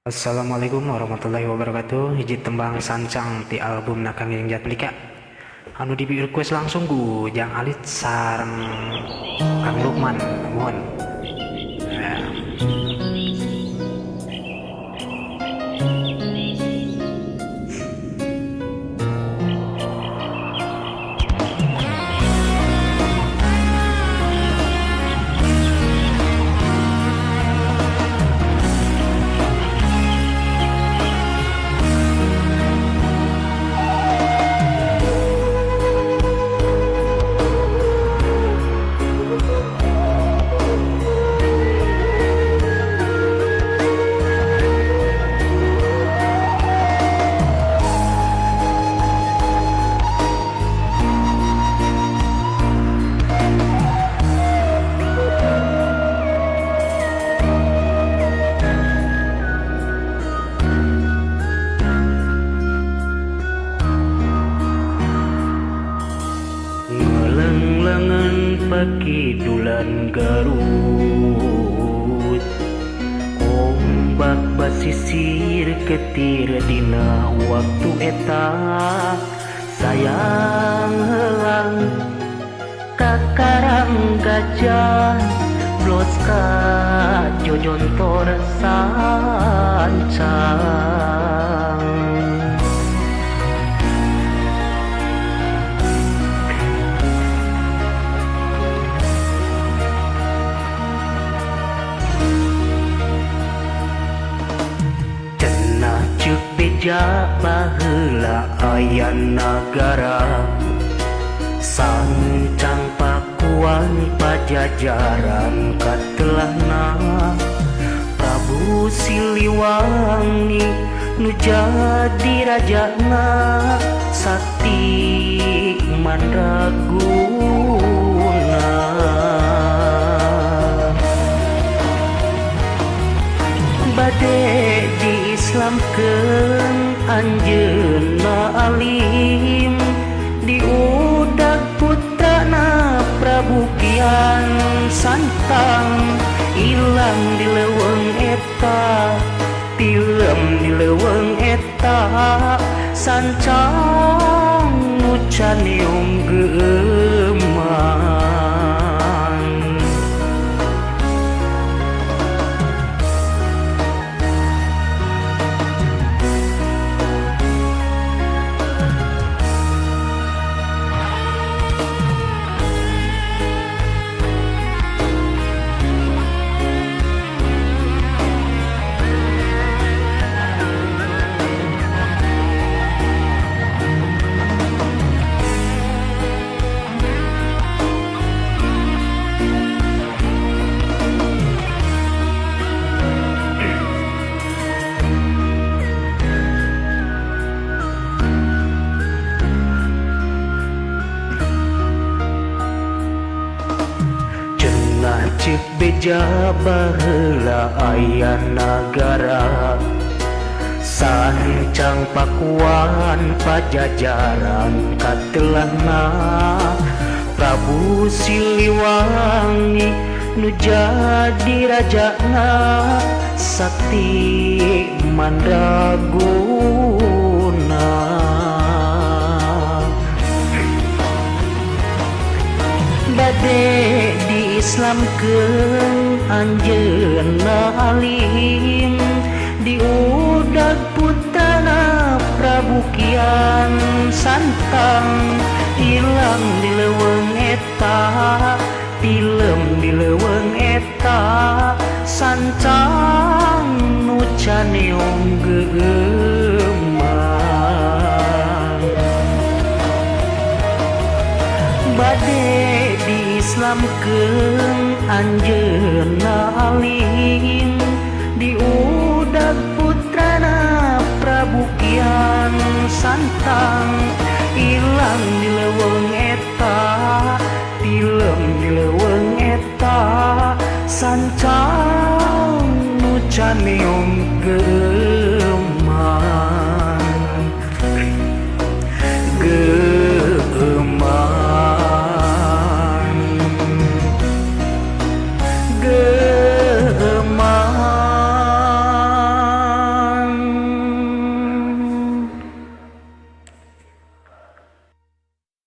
Assalamualaikum warahmatullahi wabarakatuh. Hiji tembang sancang ti album Nakang yang Jatlika anu di request langsung ku Jang Alit sareng Kang Lukman. Mohon. Ngeleng-lengen pakidulan Garut, ombak basisir ketir dina waktu eta. Sayang helang kakarang gajah blos ka jojontor sancang. Cek beja baheula aya nagara, sancang pakuan pajajaran katelahna. Prabu Siliwangi nu jadi rajana, sakti mandraguna. Bade diislamkeun anjeunna alim, diudag putrana Prabu Kian Santang. Ilang di leuweung eta, tilem di leuweung eta, sancang nu can geumang. Cek beja baheula aya nagara, sancang pakuan pajajaran katelahna. Prabu Siliwangi nu jadi rajana, sakti mandraguna. Bade diislamkeun anjeunna alim, diudag putrana Prabu Kian Santang. Ilang di leuweung eta, tilem di leuweung eta, sancang nu can geumang. Bade diislamkeun anjeunna alim, diudag putrana Prabu Kian Santang. Ilang di leuweung eta, tilem di leuweung eta, sancang nu can geumang.